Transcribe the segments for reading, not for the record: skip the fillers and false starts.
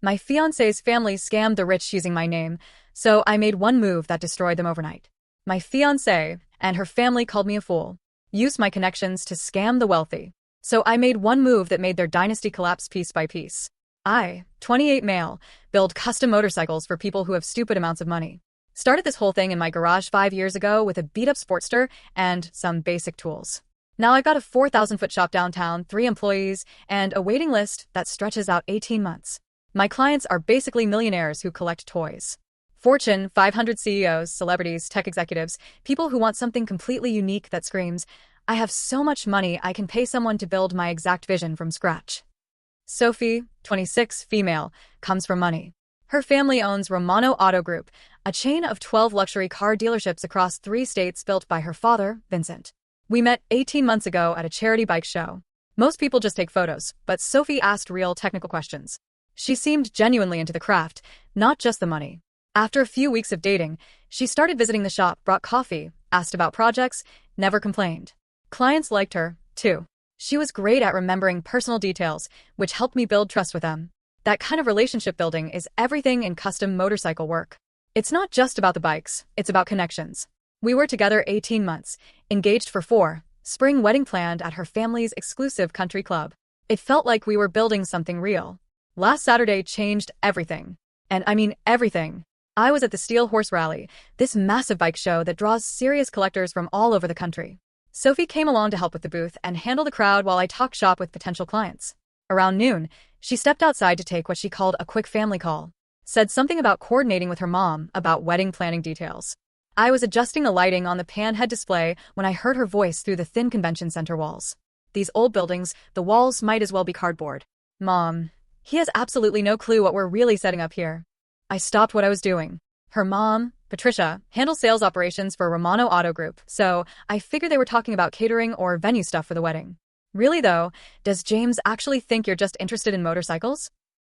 My fiancé's family scammed the rich using my name, so I made one move that destroyed them overnight. My fiancée and her family called me a fool, used my connections to scam the wealthy. So I made one move that made their dynasty collapse piece by piece. I, 28 male, build custom motorcycles for people who have stupid amounts of money. Started this whole thing in my garage 5 years ago with a beat-up Sportster and some basic tools. Now I've got a 4,000-foot shop downtown, 3 employees, and a waiting list that stretches out 18 months. My clients are basically millionaires who collect toys. Fortune 500 CEOs, celebrities, tech executives, people who want something completely unique that screams, I have so much money I can pay someone to build my exact vision from scratch. Sophie, 26, female, comes from money. Her family owns Romano Auto Group, a chain of 12 luxury car dealerships across 3 states built by her father, Vincent. We met 18 months ago at a charity bike show. Most people just take photos, but Sophie asked real technical questions. She seemed genuinely into the craft, not just the money. After a few weeks of dating, she started visiting the shop, brought coffee, asked about projects, never complained. Clients liked her, too. She was great at remembering personal details, which helped me build trust with them. That kind of relationship building is everything in custom motorcycle work. It's not just about the bikes, it's about connections. We were together 18 months, engaged for 4, spring wedding planned at her family's exclusive country club. It felt like we were building something real. Last Saturday changed everything. And I mean everything. I was at the Steel Horse Rally, this massive bike show that draws serious collectors from all over the country. Sophie came along to help with the booth and handle the crowd while I talked shop with potential clients. Around noon, she stepped outside to take what she called a quick family call. Said something about coordinating with her mom about wedding planning details. I was adjusting the lighting on the pan-head display when I heard her voice through the thin convention center walls. These old buildings, the walls might as well be cardboard. Mom, he has absolutely no clue what we're really setting up here. I stopped what I was doing. Her mom, Patricia, handles sales operations for Romano Auto Group, so I figured they were talking about catering or venue stuff for the wedding. Really though, does James actually think you're just interested in motorcycles?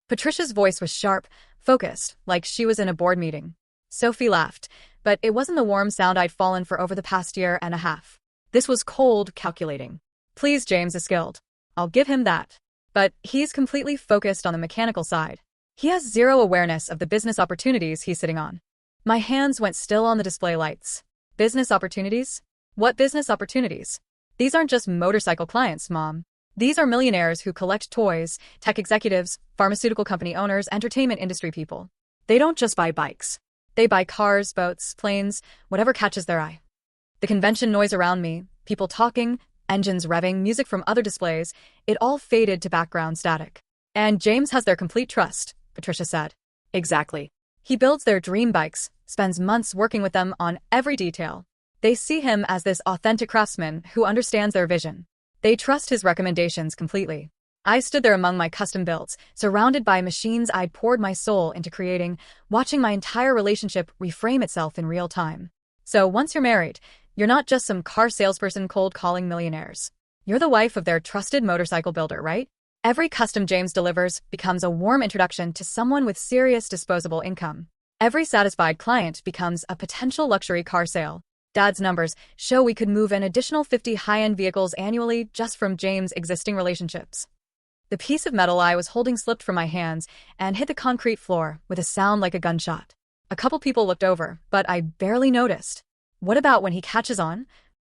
Patricia's voice was sharp, focused, like she was in a board meeting. Sophie laughed, but it wasn't the warm sound I'd fallen for over the past year and a half. This was cold, calculating. Please, James is skilled. I'll give him that. But he's completely focused on the mechanical side. He has zero awareness of the business opportunities he's sitting on. My hands went still on the display lights. Business opportunities? What business opportunities? These aren't just motorcycle clients, Mom. These are millionaires who collect toys, tech executives, pharmaceutical company owners, entertainment industry people. They don't just buy bikes. They buy cars, boats, planes, whatever catches their eye. The convention noise around me, people talking, engines revving, music from other displays, it all faded to background static. And James has their complete trust, Patricia said. Exactly. He builds their dream bikes, spends months working with them on every detail. They see him as this authentic craftsman who understands their vision. They trust his recommendations completely. I stood there among my custom builds, surrounded by machines I'd poured my soul into creating, watching my entire relationship reframe itself in real time. So once you're married, you're not just some car salesperson cold calling millionaires. You're the wife of their trusted motorcycle builder, right? Every custom James delivers becomes a warm introduction to someone with serious disposable income. Every satisfied client becomes a potential luxury car sale. Dad's numbers show we could move an additional 50 high-end vehicles annually just from James' existing relationships. The piece of metal I was holding slipped from my hands and hit the concrete floor with a sound like a gunshot. A couple people looked over, but I barely noticed. What about when he catches on?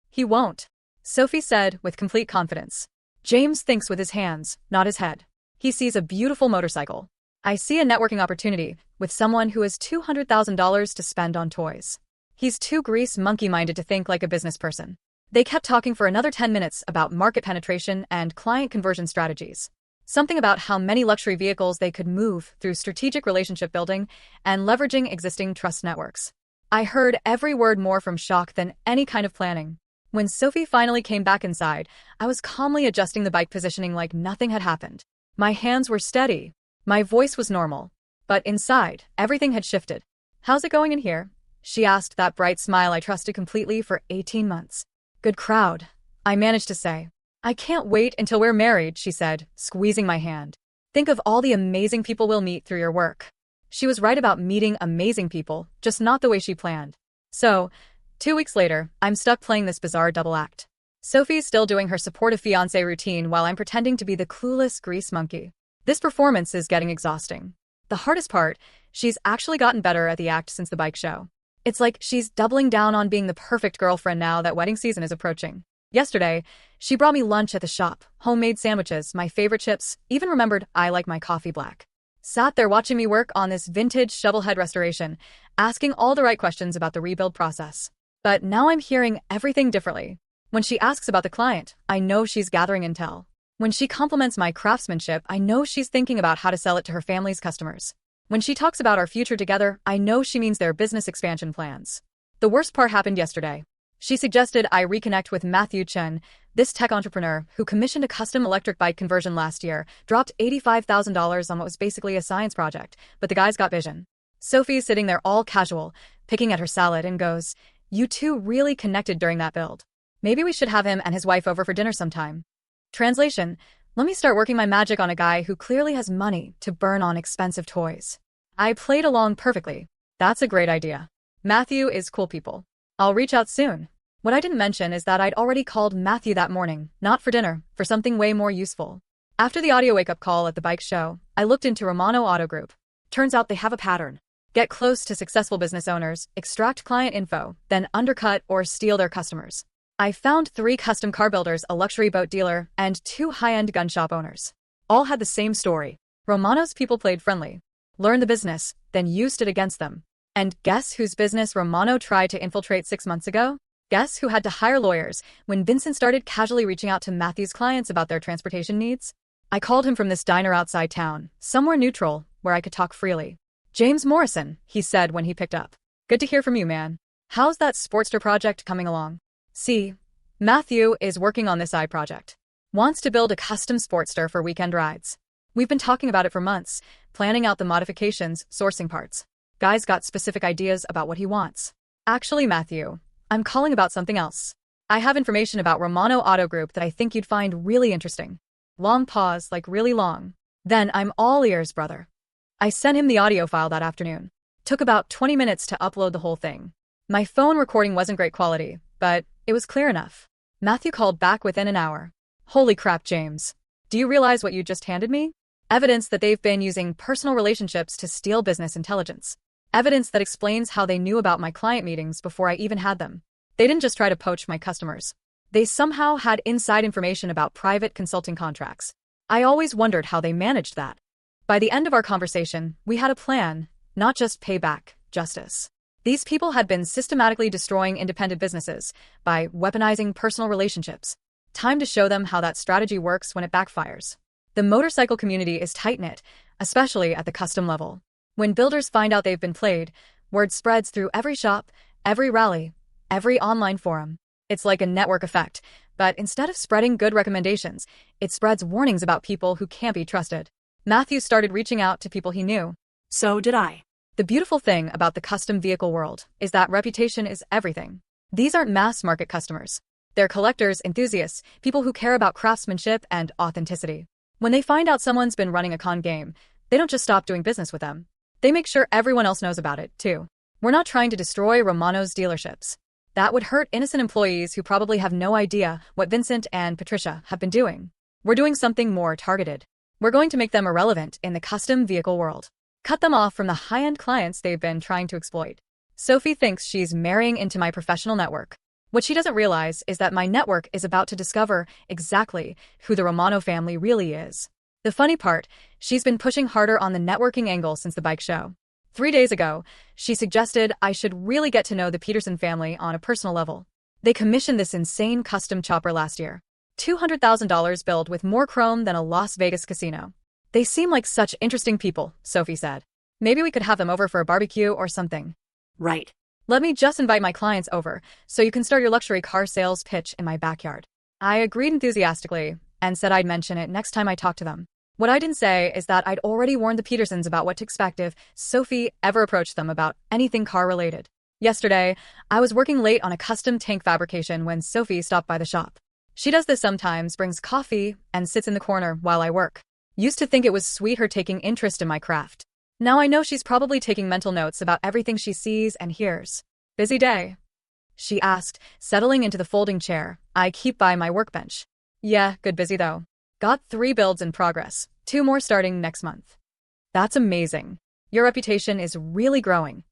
He won't, Sophie said with complete confidence. James thinks with his hands, not his head. He sees a beautiful motorcycle. I see a networking opportunity with someone who has $200,000 to spend on toys. He's too grease monkey-minded to think like a business person. They kept talking for another 10 minutes about market penetration and client conversion strategies. Something about how many luxury vehicles they could move through strategic relationship building and leveraging existing trust networks. I heard every word more from shock than any kind of planning. When Sophie finally came back inside, I was calmly adjusting the bike positioning like nothing had happened. My hands were steady. My voice was normal. But inside, everything had shifted. How's it going in here? She asked, that bright smile I trusted completely for 18 months. Good crowd, I managed to say. I can't wait until we're married, she said, squeezing my hand. Think of all the amazing people we'll meet through your work. She was right about meeting amazing people, just not the way she planned. So, 2 weeks later, I'm stuck playing this bizarre double act. Sophie's still doing her supportive fiancé routine while I'm pretending to be the clueless grease monkey. This performance is getting exhausting. The hardest part, she's actually gotten better at the act since the bike show. It's like she's doubling down on being the perfect girlfriend now that wedding season is approaching. Yesterday, she brought me lunch at the shop, homemade sandwiches, my favorite chips, even remembered I like my coffee black. Sat there watching me work on this vintage shovelhead restoration, asking all the right questions about the rebuild process. But now I'm hearing everything differently. When she asks about the client, I know she's gathering intel. When she compliments my craftsmanship, I know she's thinking about how to sell it to her family's customers. When she talks about our future together, I know she means their business expansion plans. The worst part happened yesterday. She suggested I reconnect with Matthew Chen, this tech entrepreneur who commissioned a custom electric bike conversion last year, dropped $85,000 on what was basically a science project, but the guy's got vision. Sophie's sitting there all casual, picking at her salad and goes, "You two really connected during that build. Maybe we should have him and his wife over for dinner sometime." Translation: let me start working my magic on a guy who clearly has money to burn on expensive toys. I played along perfectly. That's a great idea. Matthew is cool people. I'll reach out soon. What I didn't mention is that I'd already called Matthew that morning, not for dinner, for something way more useful. After the audio wake-up call at the bike show, I looked into Romano Auto Group. Turns out they have a pattern. Get close to successful business owners, extract client info, then undercut or steal their customers. I found 3 custom car builders, a luxury boat dealer, and 2 high-end gun shop owners. All had the same story. Romano's people played friendly, learned the business, then used it against them. And guess whose business Romano tried to infiltrate 6 months ago? Guess who had to hire lawyers when Vincent started casually reaching out to Matthew's clients about their transportation needs? I called him from this diner outside town, somewhere neutral, where I could talk freely. "James Morrison," he said when he picked up. "Good to hear from you, man. How's that Sportster project coming along?" See, Matthew is working on this project. Wants to build a custom Sportster for weekend rides. We've been talking about it for months, planning out the modifications, sourcing parts. Guy's got specific ideas about what he wants. Actually, Matthew, I'm calling about something else. I have information about Romano Auto Group that I think you'd find really interesting. Long pause, like really long. Then I'm all ears, brother. I sent him the audio file that afternoon. Took about 20 minutes to upload the whole thing. My phone recording wasn't great quality, but it was clear enough. Matthew called back within an hour. "Holy crap, James. Do you realize what you just handed me? Evidence that they've been using personal relationships to steal business intelligence. Evidence that explains how they knew about my client meetings before I even had them. They didn't just try to poach my customers. They somehow had inside information about private consulting contracts. I always wondered how they managed that. By the end of our conversation, we had a plan, not just payback, justice. These people had been systematically destroying independent businesses by weaponizing personal relationships. Time to show them how that strategy works when it backfires. The motorcycle community is tight-knit, especially at the custom level. When builders find out they've been played, word spreads through every shop, every rally, every online forum. It's like a network effect, but instead of spreading good recommendations, it spreads warnings about people who can't be trusted. Matthew started reaching out to people he knew. So did I. The beautiful thing about the custom vehicle world is that reputation is everything. These aren't mass-market customers. They're collectors, enthusiasts, people who care about craftsmanship and authenticity. When they find out someone's been running a con game, they don't just stop doing business with them. They make sure everyone else knows about it, too. We're not trying to destroy Romano's dealerships. That would hurt innocent employees who probably have no idea what Vincent and Patricia have been doing. We're doing something more targeted. We're going to make them irrelevant in the custom vehicle world. Cut them off from the high-end clients they've been trying to exploit. Sophie thinks she's marrying into my professional network. What she doesn't realize is that my network is about to discover exactly who the Romano family really is. The funny part, she's been pushing harder on the networking angle since the bike show. 3 days ago, she suggested I should really get to know the Peterson family on a personal level. They commissioned this insane custom chopper last year. $200,000 built with more chrome than a Las Vegas casino. They seem like such interesting people, Sophie said. Maybe we could have them over for a barbecue or something. Right. Let me just invite my clients over, so you can start your luxury car sales pitch in my backyard. I agreed enthusiastically, and said I'd mention it next time I talked to them. What I didn't say is that I'd already warned the Petersons about what to expect if Sophie ever approached them about anything car-related. Yesterday, I was working late on a custom tank fabrication when Sophie stopped by the shop. She does this sometimes, brings coffee, and sits in the corner while I work. Used to think it was sweet her taking interest in my craft. Now I know she's probably taking mental notes about everything she sees and hears. Busy day? She asked, settling into the folding chair I keep by my workbench. Yeah, good busy though. Got 3 builds in progress, 2 more starting next month. That's amazing. Your reputation is really growing.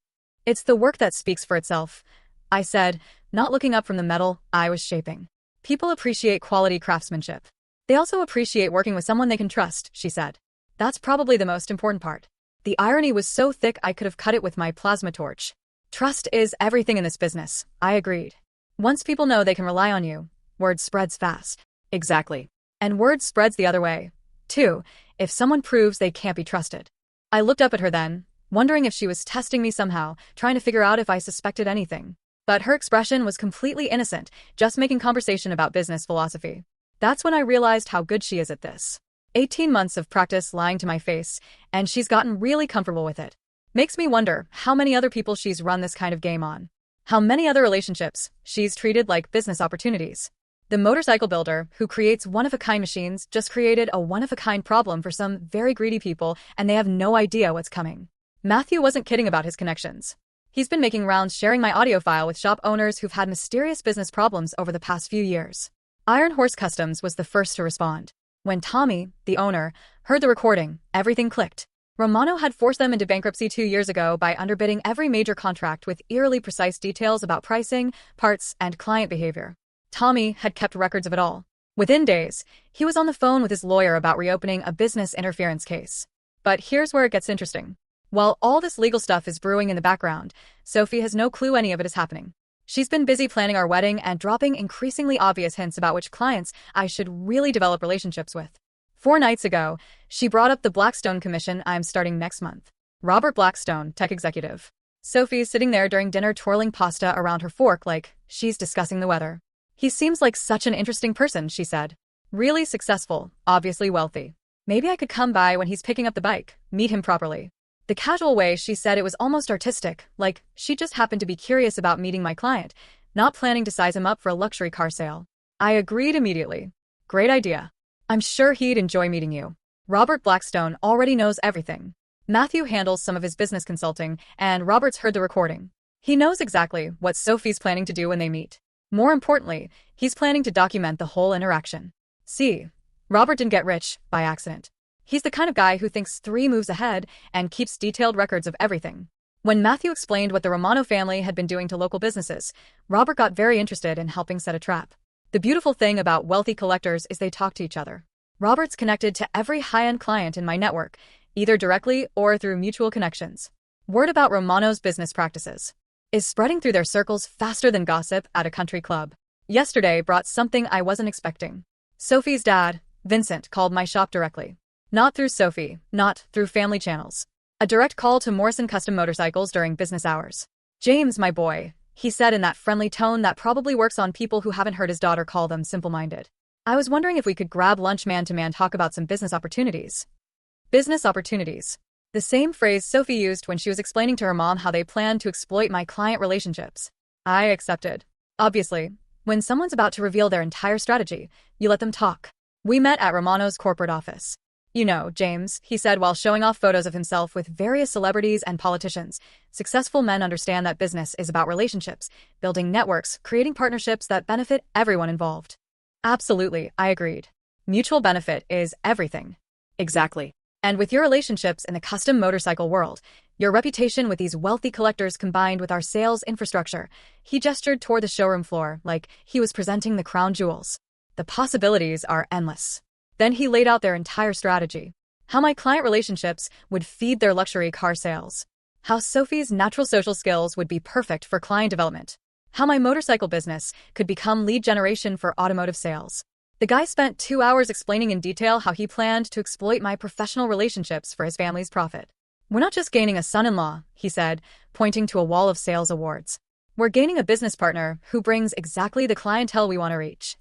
It's the work that speaks for itself, I said, not looking up from the metal I was shaping. People appreciate quality craftsmanship. They also appreciate working with someone they can trust, she said. That's probably the most important part. The irony was so thick I could have cut it with my plasma torch. Trust is everything in this business, I agreed. Once people know they can rely on you, word spreads fast. Exactly. And word spreads the other way, too, if someone proves they can't be trusted. I looked up at her then, wondering if she was testing me somehow, trying to figure out if I suspected anything. But her expression was completely innocent, just making conversation about business philosophy. That's when I realized how good she is at this. 18 months of practice lying to my face, and she's gotten really comfortable with it. Makes me wonder how many other people she's run this kind of game on. How many other relationships she's treated like business opportunities. The motorcycle builder who creates one-of-a-kind machines just created a one-of-a-kind problem for some very greedy people, and they have no idea what's coming. Matthew wasn't kidding about his connections. He's been making rounds sharing my audio file with shop owners who've had mysterious business problems over the past few years. Iron Horse Customs was the first to respond. When Tommy, the owner, heard the recording, everything clicked. Romano had forced them into bankruptcy 2 years ago by underbidding every major contract with eerily precise details about pricing, parts, and client behavior. Tommy had kept records of it all. Within days, he was on the phone with his lawyer about reopening a business interference case. But here's where it gets interesting. While all this legal stuff is brewing in the background, Sophie has no clue any of it is happening. She's been busy planning our wedding and dropping increasingly obvious hints about which clients I should really develop relationships with. 4 nights ago, she brought up the Blackstone commission I'm starting next month. Robert Blackstone, tech executive. Sophie's sitting there during dinner twirling pasta around her fork like she's discussing the weather. He seems like such an interesting person, she said. Really successful, obviously wealthy. Maybe I could come by when he's picking up the bike, meet him properly. The casual way she said it was almost artistic, like she just happened to be curious about meeting my client, not planning to size him up for a luxury car sale. I agreed immediately. Great idea. I'm sure he'd enjoy meeting you. Robert Blackstone already knows everything. Matthew handles some of his business consulting, and Robert's heard the recording. He knows exactly what Sophie's planning to do when they meet. More importantly, he's planning to document the whole interaction. See, Robert didn't get rich by accident. He's the kind of guy who thinks 3 moves ahead and keeps detailed records of everything. When Matthew explained what the Romano family had been doing to local businesses, Robert got very interested in helping set a trap. The beautiful thing about wealthy collectors is they talk to each other. Robert's connected to every high-end client in my network, either directly or through mutual connections. Word about Romano's business practices is spreading through their circles faster than gossip at a country club. Yesterday brought something I wasn't expecting. Sophie's dad, Vincent, called my shop directly. Not through Sophie, not through family channels. A direct call to Morrison Custom Motorcycles during business hours. James, my boy, he said in that friendly tone that probably works on people who haven't heard his daughter call them simple-minded. I was wondering if we could grab lunch man-to-man talk about some business opportunities. Business opportunities. The same phrase Sophie used when she was explaining to her mom how they planned to exploit my client relationships. I accepted. Obviously, when someone's about to reveal their entire strategy, you let them talk. We met at Romano's corporate office. You know, James, he said while showing off photos of himself with various celebrities and politicians. Successful men understand that business is about relationships, building networks, creating partnerships that benefit everyone involved. Absolutely, I agreed. Mutual benefit is everything. Exactly. And with your relationships in the custom motorcycle world, your reputation with these wealthy collectors combined with our sales infrastructure, he gestured toward the showroom floor like he was presenting the crown jewels. The possibilities are endless. Then he laid out their entire strategy. How my client relationships would feed their luxury car sales. How Sophie's natural social skills would be perfect for client development. How my motorcycle business could become lead generation for automotive sales. The guy spent 2 hours explaining in detail how he planned to exploit my professional relationships for his family's profit. We're not just gaining a son-in-law, he said, pointing to a wall of sales awards. We're gaining a business partner who brings exactly the clientele we want to reach.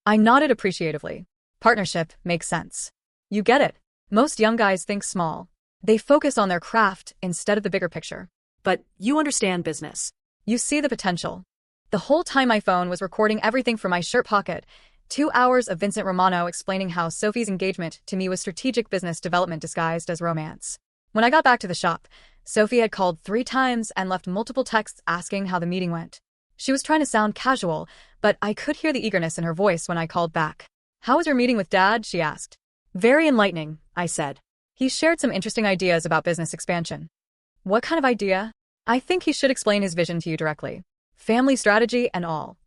I nodded appreciatively. Partnership makes sense. You get it. Most young guys think small. They focus on their craft instead of the bigger picture. But you understand business. You see the potential. The whole time my phone was recording everything from my shirt pocket. 2 hours of Vincent Romano explaining how Sophie's engagement to me was strategic business development disguised as romance. When I got back to the shop, Sophie had called 3 times and left multiple texts asking how the meeting went. She was trying to sound casual, but I could hear the eagerness in her voice when I called back. How was your meeting with Dad? She asked. Very enlightening, I said. He shared some interesting ideas about business expansion. What kind of idea? I think he should explain his vision to you directly. Family strategy and all.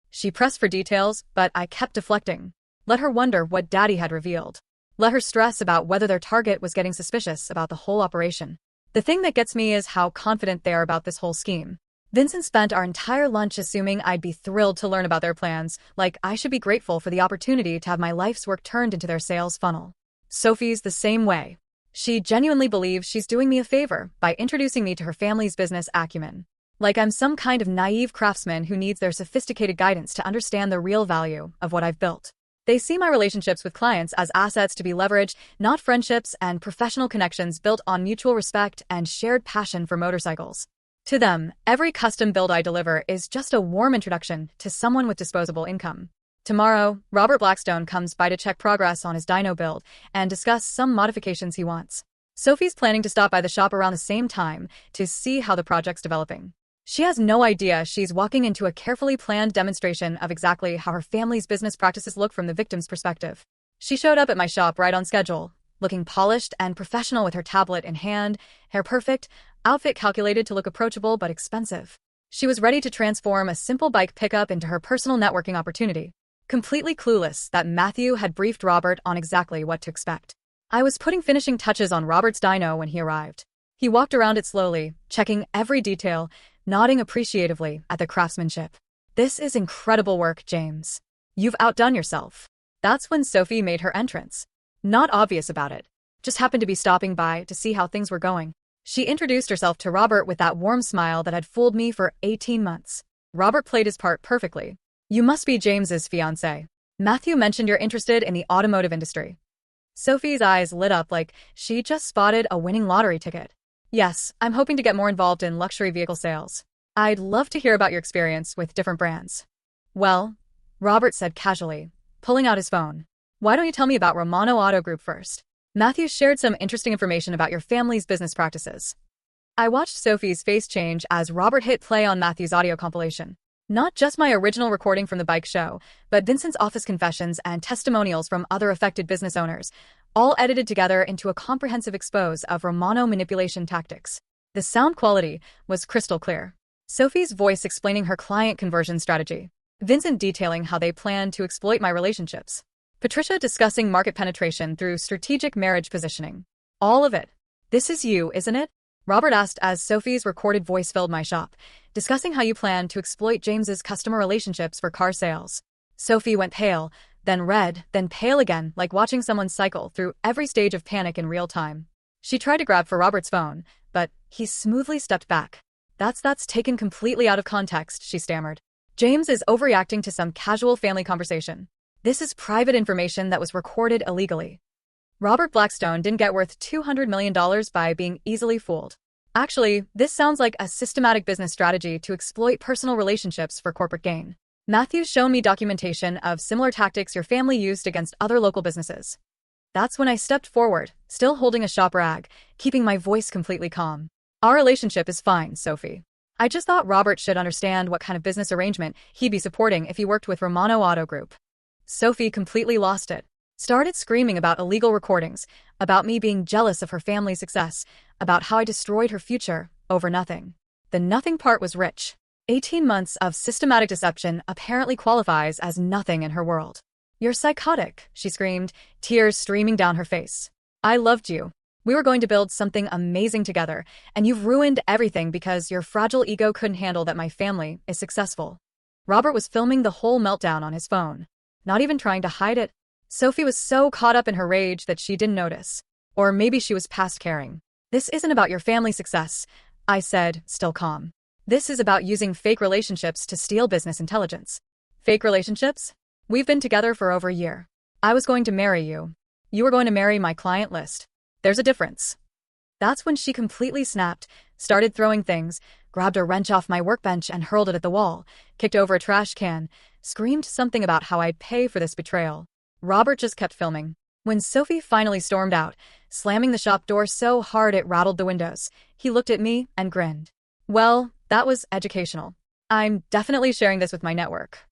She pressed for details, but I kept deflecting. Let her wonder what Daddy had revealed. Let her stress about whether their target was getting suspicious about the whole operation. The thing that gets me is how confident they are about this whole scheme. Vincent spent our entire lunch assuming I'd be thrilled to learn about their plans, like I should be grateful for the opportunity to have my life's work turned into their sales funnel. Sophie's the same way. She genuinely believes she's doing me a favor by introducing me to her family's business acumen. Like I'm some kind of naive craftsman who needs their sophisticated guidance to understand the real value of what I've built. They see my relationships with clients as assets to be leveraged, not friendships and professional connections built on mutual respect and shared passion for motorcycles. To them, every custom build I deliver is just a warm introduction to someone with disposable income. Tomorrow, Robert Blackstone comes by to check progress on his dyno build and discuss some modifications he wants. Sophie's planning to stop by the shop around the same time to see how the project's developing. She has no idea she's walking into a carefully planned demonstration of exactly how her family's business practices look from the victim's perspective. She showed up at my shop right on schedule, looking polished and professional with her tablet in hand, hair perfect, outfit calculated to look approachable but expensive. She was ready to transform a simple bike pickup into her personal networking opportunity, completely clueless that Matthew had briefed Robert on exactly what to expect. I was putting finishing touches on Robert's dyno when he arrived. He walked around it slowly, checking every detail, nodding appreciatively at the craftsmanship. "This is incredible work, James. You've outdone yourself." That's when Sophie made her entrance. Not obvious about it. Just happened to be stopping by to see how things were going. She introduced herself to Robert with that warm smile that had fooled me for 18 months. Robert played his part perfectly. "You must be James's fiancée. Matthew mentioned you're interested in the automotive industry." Sophie's eyes lit up like she just spotted a winning lottery ticket. "Yes, I'm hoping to get more involved in luxury vehicle sales. I'd love to hear about your experience with different brands." "Well," Robert said casually, pulling out his phone. "Why don't you tell me about Romano Auto Group first? Matthew shared some interesting information about your family's business practices." I watched Sophie's face change as Robert hit play on Matthew's audio compilation. Not just my original recording from the bike show, but Vincent's office confessions and testimonials from other affected business owners, all edited together into a comprehensive expose of Romano manipulation tactics. The sound quality was crystal clear. Sophie's voice explaining her client conversion strategy. Vincent detailing how they plan to exploit my relationships. Patricia discussing market penetration through strategic marriage positioning. All of it. "This is you, isn't it?" Robert asked as Sophie's recorded voice filled my shop, discussing how you plan to exploit James's customer relationships for car sales. Sophie went pale, then red, then pale again, like watching someone cycle through every stage of panic in real time. She tried to grab for Robert's phone, but he smoothly stepped back. That's taken completely out of context," she stammered. "James is overreacting to some casual family conversation. This is private information that was recorded illegally." Robert Blackstone didn't get worth $200 million by being easily fooled. Actually, this sounds like a systematic business strategy to exploit personal relationships for corporate gain. Matthew's shown me documentation of similar tactics your family used against other local businesses. That's when I stepped forward, still holding a shop rag, keeping my voice completely calm. "Our relationship is fine, Sophie. I just thought Robert should understand what kind of business arrangement he'd be supporting if he worked with Romano Auto Group." Sophie completely lost it. Started screaming about illegal recordings, about me being jealous of her family's success, about how I destroyed her future over nothing. The nothing part was rich. 18 months of systematic deception apparently qualifies as nothing in her world. "You're psychotic," she screamed, tears streaming down her face. "I loved you. We were going to build something amazing together, and you've ruined everything because your fragile ego couldn't handle that my family is successful." Robert was filming the whole meltdown on his phone, not even trying to hide it. Sophie was so caught up in her rage that she didn't notice. Or maybe she was past caring. "This isn't about your family's success," I said, still calm. "This is about using fake relationships to steal business intelligence." "Fake relationships? We've been together for over a year. I was going to marry you. You were going to marry my client list. There's a difference." That's when she completely snapped, started throwing things, grabbed a wrench off my workbench and hurled it at the wall, kicked over a trash can, screamed something about how I'd pay for this betrayal. Robert just kept filming. When Sophie finally stormed out, slamming the shop door so hard it rattled the windows, he looked at me and grinned. "Well, that was educational. I'm definitely sharing this with my network."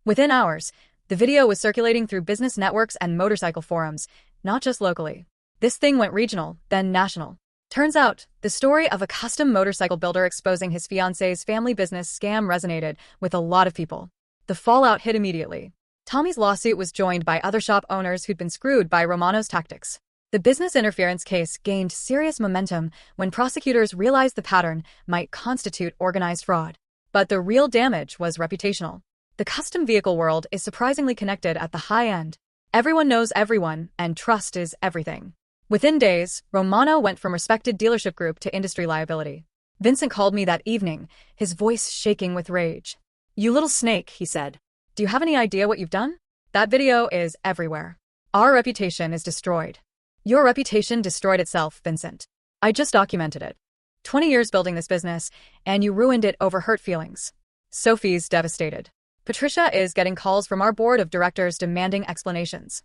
Within hours, the video was circulating through business networks and motorcycle forums, not just locally. This thing went regional, then national. Turns out, the story of a custom motorcycle builder exposing his fiancée's family business scam resonated with a lot of people. The fallout hit immediately. Tommy's lawsuit was joined by other shop owners who'd been screwed by Romano's tactics. The business interference case gained serious momentum when prosecutors realized the pattern might constitute organized fraud. But the real damage was reputational. The custom vehicle world is surprisingly connected at the high end. Everyone knows everyone, and trust is everything. Within days, Romano went from respected dealership group to industry liability. Vincent called me that evening, his voice shaking with rage. "You little snake," he said. "Do you have any idea what you've done? That video is everywhere. Our reputation is destroyed." "Your reputation destroyed itself, Vincent. I just documented it. 20 years building this business, and you ruined it over hurt feelings." Sophie's devastated. Patricia is getting calls from our board of directors demanding explanations.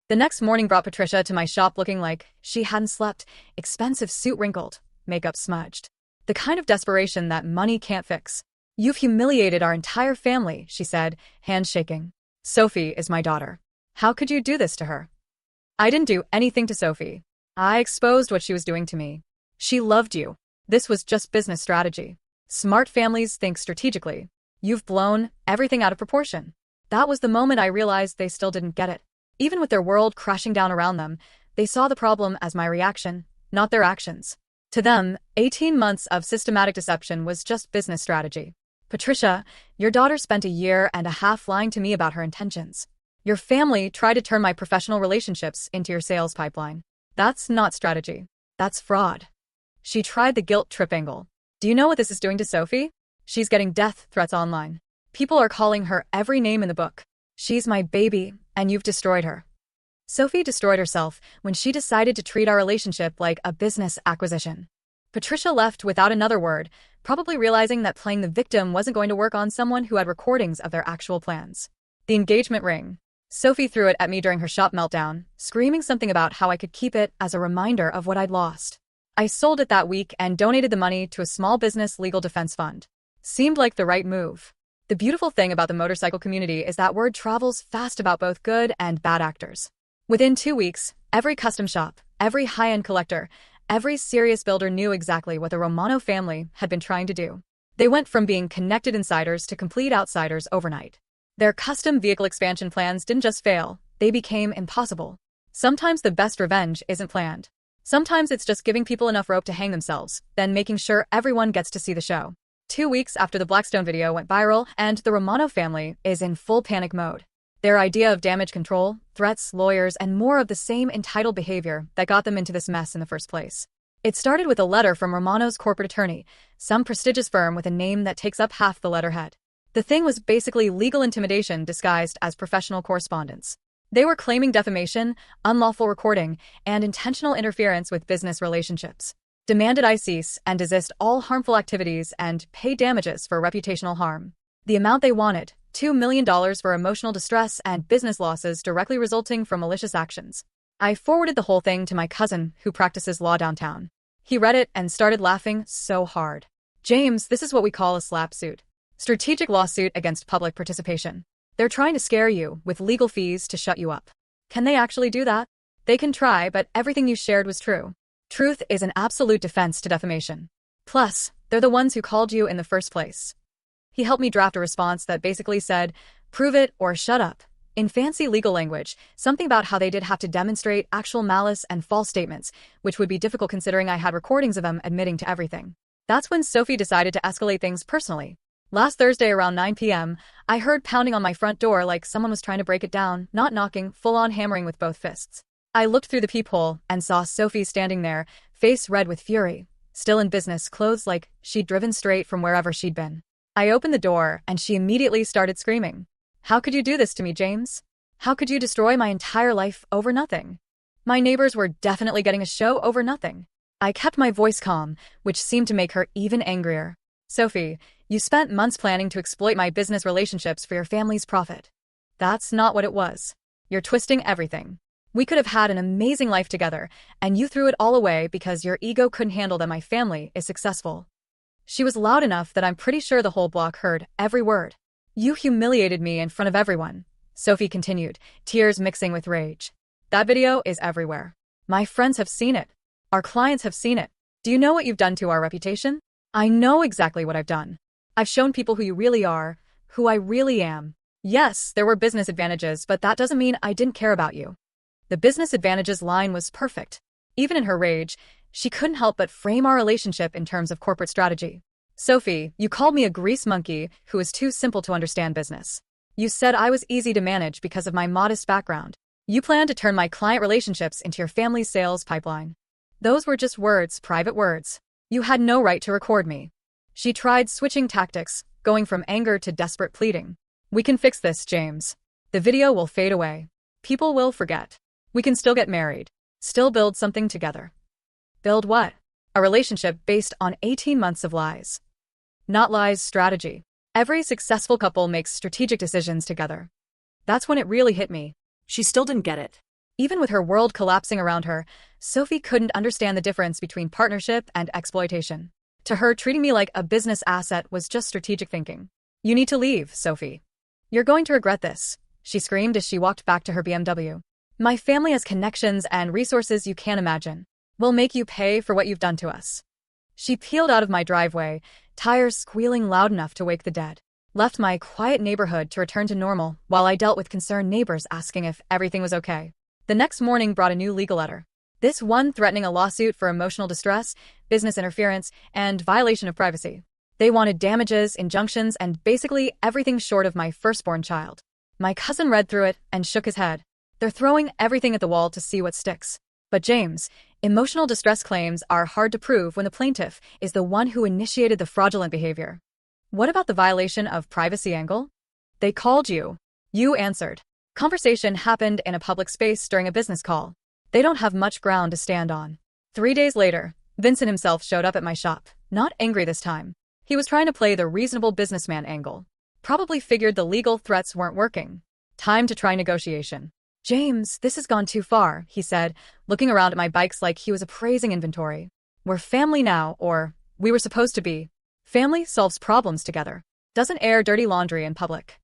The next morning brought Patricia to my shop looking like she hadn't slept, expensive suit wrinkled, makeup smudged. The kind of desperation that money can't fix. "You've humiliated our entire family," she said, hands shaking. "Sophie is my daughter. How could you do this to her?" "I didn't do anything to Sophie. I exposed what she was doing to me. She loved you. This was just business strategy. Smart families think strategically. You've blown everything out of proportion." That was the moment I realized they still didn't get it. Even with their world crashing down around them, they saw the problem as my reaction, not their actions. To them, 18 months of systematic deception was just business strategy. "Patricia, your daughter spent a year and a half lying to me about her intentions. Your family tried to turn my professional relationships into your sales pipeline. That's not strategy. That's fraud." She tried the guilt trip angle. "Do you know what this is doing to Sophie? She's getting death threats online. People are calling her every name in the book. She's my baby, and you've destroyed her." Sophie destroyed herself when she decided to treat our relationship like a business acquisition. Patricia left without another word, probably realizing that playing the victim wasn't going to work on someone who had recordings of their actual plans. The engagement ring. Sophie threw it at me during her shop meltdown, screaming something about how I could keep it as a reminder of what I'd lost. I sold it that week and donated the money to a small business legal defense fund. Seemed like the right move. The beautiful thing about the motorcycle community is that word travels fast about both good and bad actors. Within 2 weeks, every custom shop, every high-end collector, every serious builder knew exactly what the Romano family had been trying to do. They went from being connected insiders to complete outsiders overnight. Their custom vehicle expansion plans didn't just fail, they became impossible. Sometimes the best revenge isn't planned. Sometimes it's just giving people enough rope to hang themselves, then making sure everyone gets to see the show. 2 weeks after the Blackstone video went viral, and the Romano family is in full panic mode. Their idea of damage control, threats, lawyers, and more of the same entitled behavior that got them into this mess in the first place. It started with a letter from Romano's corporate attorney, some prestigious firm with a name that takes up half the letterhead. The thing was basically legal intimidation disguised as professional correspondence. They were claiming defamation, unlawful recording, and intentional interference with business relationships. Demanded I cease and desist all harmful activities and pay damages for reputational harm. The amount they wanted, $2 million for emotional distress and business losses directly resulting from malicious actions. I forwarded the whole thing to my cousin, who practices law downtown. He read it and started laughing so hard. "James, this is what we call a slap suit. Strategic lawsuit against public participation. They're trying to scare you with legal fees to shut you up. Can they actually do that? They can try, but everything you shared was true. Truth is an absolute defense to defamation. Plus, they're the ones who called you in the first place." He helped me draft a response that basically said, "Prove it or shut up." In fancy legal language, something about how they did have to demonstrate actual malice and false statements, which would be difficult considering I had recordings of them admitting to everything. That's when Sophie decided to escalate things personally. Last Thursday around 9 p.m., I heard pounding on my front door like someone was trying to break it down, not knocking, full-on hammering with both fists. I looked through the peephole and saw Sophie standing there, face red with fury, still in business clothes like she'd driven straight from wherever she'd been. I opened the door and she immediately started screaming. "How could you do this to me, James? How could you destroy my entire life over nothing? My neighbors were definitely getting a show over nothing." I kept my voice calm, which seemed to make her even angrier. "Sophie, you spent months planning to exploit my business relationships for your family's profit. That's not what it was. You're twisting everything. We could have had an amazing life together, and you threw it all away because your ego couldn't handle that my family is successful." She was loud enough that I'm pretty sure the whole block heard every word. "You humiliated me in front of everyone," Sophie continued, tears mixing with rage. "That video is everywhere. My friends have seen it. Our clients have seen it. Do you know what you've done to our reputation? I know exactly what I've done. I've shown people who you really are, who I really am. Yes, there were business advantages, but that doesn't mean I didn't care about you. The business advantages line was perfect. Even in her rage, she couldn't help but frame our relationship in terms of corporate strategy. Sophie, you called me a grease monkey who was too simple to understand business. You said I was easy to manage because of my modest background. You planned to turn my client relationships into your family's sales pipeline. Those were just words, private words. You had no right to record me. She tried switching tactics, going from anger to desperate pleading. We can fix this, James. The video will fade away. People will forget. We can still get married. Still build something together. Build what? A relationship based on 18 months of lies. Not lies, strategy. Every successful couple makes strategic decisions together. That's when it really hit me. She still didn't get it. Even with her world collapsing around her, Sophie couldn't understand the difference between partnership and exploitation. To her, treating me like a business asset was just strategic thinking. You need to leave, Sophie. You're going to regret this, she screamed as she walked back to her BMW. My family has connections and resources you can't imagine. We'll make you pay for what you've done to us. She peeled out of my driveway, tires squealing loud enough to wake the dead. Left my quiet neighborhood to return to normal while I dealt with concerned neighbors asking if everything was okay. The next morning brought a new legal letter. This one threatening a lawsuit for emotional distress, business interference, and violation of privacy. They wanted damages, injunctions, and basically everything short of my firstborn child. My cousin read through it and shook his head. They're throwing everything at the wall to see what sticks. But James, emotional distress claims are hard to prove when the plaintiff is the one who initiated the fraudulent behavior. What about the violation of privacy angle? They called you. You answered. Conversation happened in a public space during a business call. They don't have much ground to stand on. 3 days later, Vincent himself showed up at my shop, not angry this time. He was trying to play the reasonable businessman angle. Probably figured the legal threats weren't working. Time to try negotiation. James, this has gone too far, he said, looking around at my bikes like he was appraising inventory. We're family now, or we were supposed to be. Family solves problems together. Doesn't air dirty laundry in public.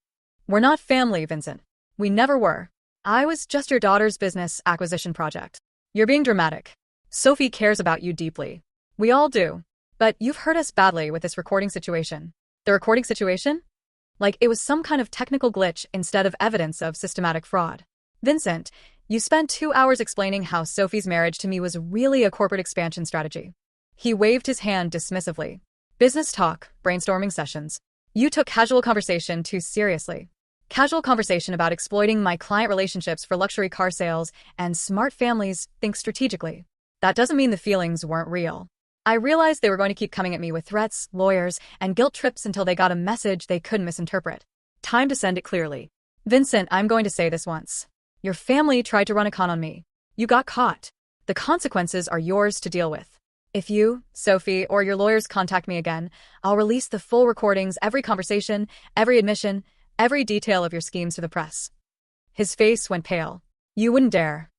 We're not family, Vincent. We never were. I was just your daughter's business acquisition project. You're being dramatic. Sophie cares about you deeply. We all do. But you've hurt us badly with this recording situation. The recording situation? Like it was some kind of technical glitch instead of evidence of systematic fraud. Vincent, you spent 2 hours explaining how Sophie's marriage to me was really a corporate expansion strategy. He waved his hand dismissively. Business talk, brainstorming sessions. You took casual conversation too seriously. Casual conversation about exploiting my client relationships for luxury car sales and smart families think strategically. That doesn't mean the feelings weren't real. I realized they were going to keep coming at me with threats, lawyers, and guilt trips until they got a message they couldn't misinterpret. Time to send it clearly. Vincent, I'm going to say this once. Your family tried to run a con on me. You got caught. The consequences are yours to deal with. If you, Sophie, or your lawyers contact me again, I'll release the full recordings, every conversation, every admission, every detail of your schemes to the press. His face went pale. You wouldn't dare.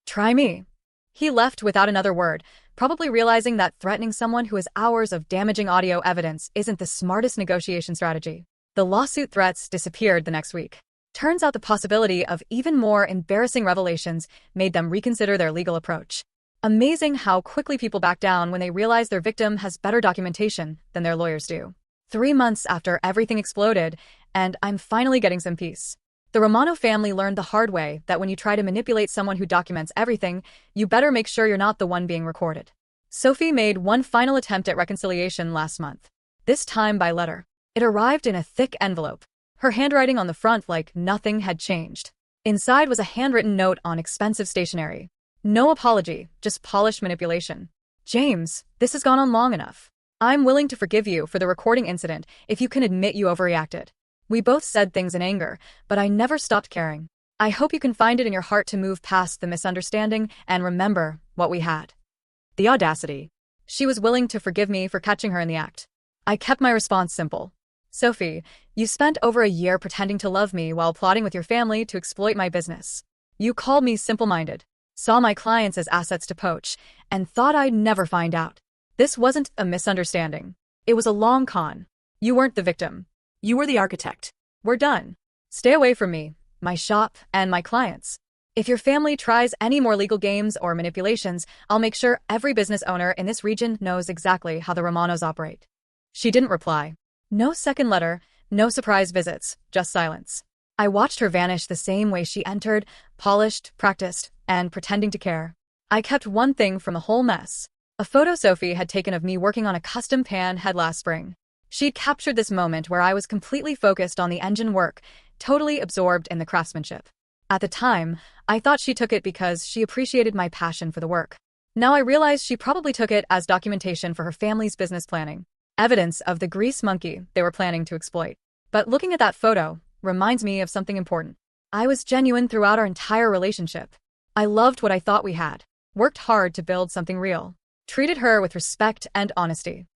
Try me. He left without another word, probably realizing that threatening someone who has hours of damaging audio evidence isn't the smartest negotiation strategy. The lawsuit threats disappeared the next week. Turns out the possibility of even more embarrassing revelations made them reconsider their legal approach. Amazing how quickly people back down when they realize their victim has better documentation than their lawyers do. 3 months after everything exploded, and I'm finally getting some peace. The Romano family learned the hard way that when you try to manipulate someone who documents everything, you better make sure you're not the one being recorded. Sophie made one final attempt at reconciliation last month, this time by letter. It arrived in a thick envelope, her handwriting on the front like nothing had changed. Inside was a handwritten note on expensive stationery. No apology, just polished manipulation. James, this has gone on long enough. I'm willing to forgive you for the recording incident if you can admit you overreacted. We both said things in anger, but I never stopped caring. I hope you can find it in your heart to move past the misunderstanding and remember what we had. The audacity. She was willing to forgive me for catching her in the act. I kept my response simple. Sophie, you spent over a year pretending to love me while plotting with your family to exploit my business. You called me simple-minded, saw my clients as assets to poach, and thought I'd never find out. This wasn't a misunderstanding. It was a long con. You weren't the victim. You were the architect. We're done. Stay away from me, my shop, and my clients. If your family tries any more legal games or manipulations, I'll make sure every business owner in this region knows exactly how the Romanos operate. She didn't reply. No second letter, no surprise visits, just silence. I watched her vanish the same way she entered, polished, practiced, and pretending to care. I kept one thing from the whole mess. A photo Sophie had taken of me working on a custom pan head last spring. She'd captured this moment where I was completely focused on the engine work, totally absorbed in the craftsmanship. At the time, I thought she took it because she appreciated my passion for the work. Now I realize she probably took it as documentation for her family's business planning. Evidence of the grease monkey they were planning to exploit. But looking at that photo reminds me of something important. I was genuine throughout our entire relationship. I loved what I thought we had, worked hard to build something real, treated her with respect and honesty.